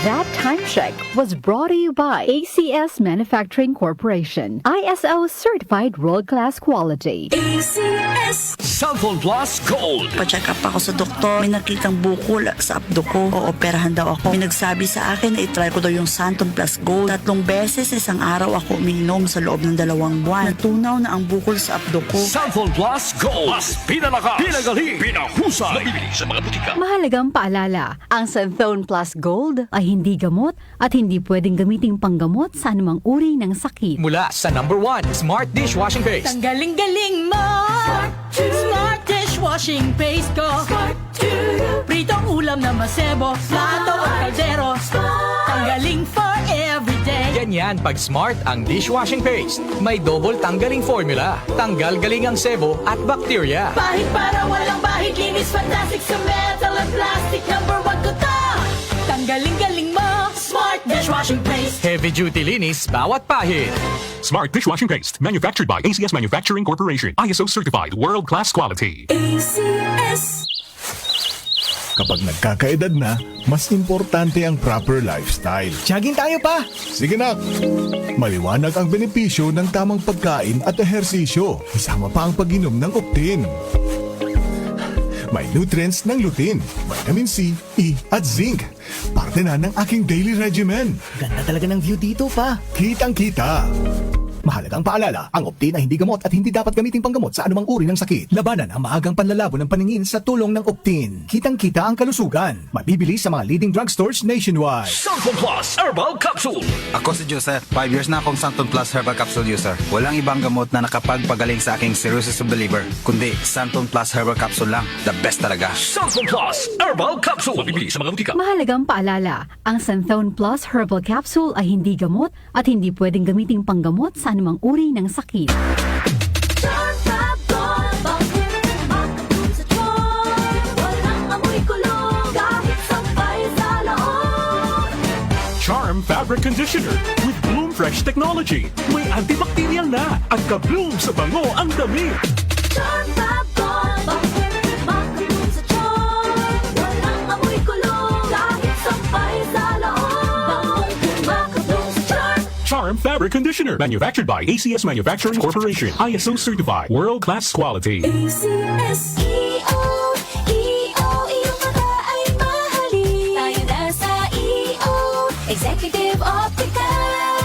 That time check was brought to you by ACS Manufacturing Corporation. ISO certified world-class quality. ACS Cellphone Plus Gold. Pa-check up ako sa doktor. May nakitang bukol sa abdo ko. Ooperahan daw ako. May nagsabi sa akin na itry ko daw yung Santon Plus Gold. 3 beses isang araw ako umiinom sa loob ng 2 buwan. Natunaw na ang bukol sa abdo ko. Cellphone Plus Gold. Mas pinalakas, pinagaling, pinahusay. Nabibili sa mga butika. Mahalagang paalala, ang Santhone Plus Gold ay hindi gamot at hindi pwedeng gamiting panggamot sa anumang uri ng sakit. Mula sa #1 Smart Dishwashing Paste. Tanggaling-galing mo Smart dishwashing paste ko Pritong ulam na masebo Plato at kaldero Tanggaling for everyday. Ganyan pag Smart ang dishwashing paste. May double tanggaling formula. Tanggal galing ang sebo at bacteria. Bahid para walang bahid. Linis fantastic sa metal at plastic. #1 ko to. Tanggaling-galing mo Smart dishwashing paste. Heavy duty linis bawat pahid. Smart Dishwashing Paste, manufactured by ACS Manufacturing Corporation. ISO certified, world-class quality. ACS. Kapag nagkakaedad na, mas importante ang proper lifestyle. Jogging tayo pa! Sige na! Maliwanag ang benepisyo ng tamang pagkain at ehersisyo. Isama pa ang pag-inom ng Optin. May nutrients ng lutein, vitamin C, E at zinc. Parte na ng aking daily regimen. Ganda talaga ng view dito pa. Kitang-kita. Mahalagang paalala, ang Optin ay hindi gamot at hindi dapat gamitin panggamot sa anumang uri ng sakit. Labanan ang maagang panlalabo ng paningin sa tulong ng Optin. Kitang-kita ang kalusugan. Mabibili sa mga leading drugstores nationwide. Cellphone Plus Herbal Capsule. Ako si Joseph. 5 years na akong Santon Plus Herbal Capsule user. Walang ibang gamot na nakapagpagaling sa aking cirrhosis of the liver, kundi Santon Plus Herbal Capsule lang. The best talaga. Cellphone Plus Herbal Capsule. Mabibili sa mga butika. Mahalagang paalala, ang Santhone Plus Herbal Capsule ay hindi gamot at hindi pwedeng gamiting panggamot sa anumang uri ng sakit. Charm Fabric Conditioner with Bloom Fresh Technology. May antibacterial na at ka-bloom sa bango ang damit. Charm Fabric Conditioner, manufactured by ACS Manufacturing Corporation. ISO certified, world-class quality. ACS. iyong mata ay mahalin. Tayo na sa Executive Optical.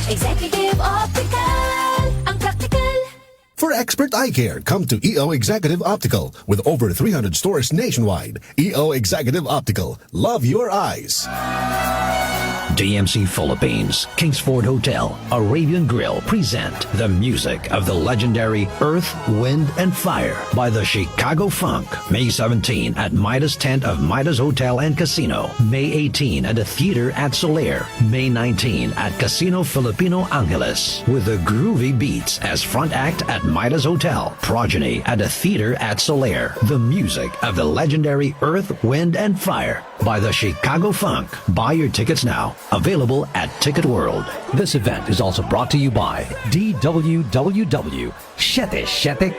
Executive Optical. Ang practical. For expert eye care, come to EO Executive Optical. With over 300 stores nationwide, EO Executive Optical. Love your eyes. DMC Philippines, Kingsford Hotel, Arabian Grill present the music of the legendary Earth, Wind, and Fire by the Chicago Funk. May 17 at Midas Tent of Midas Hotel and Casino. May 18 at the Theater at Soler. May 19 at Casino Filipino Angeles. With the groovy beats as front act at Midas Hotel. Progeny at the Theater at Soler. The music of the legendary Earth, Wind, and Fire by the Chicago Funk. Buy your tickets now. Available at Ticket World. This event is also brought to you by DWWW 774.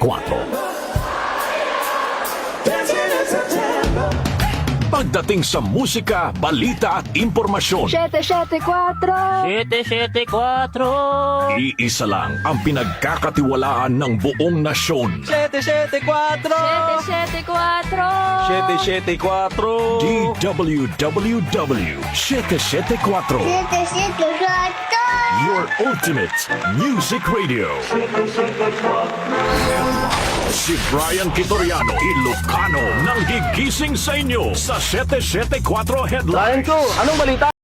Pagdating sa musika, balita at impormasyon, 774. iisa lang ang pinagkakatiwalaan ng buong nasyon. 774. DWWW 774. Your ultimate music radio. Si Brian Kitoriano, Ilocano, nang gigising sa inyo sa 774 Headlines. Anong balita?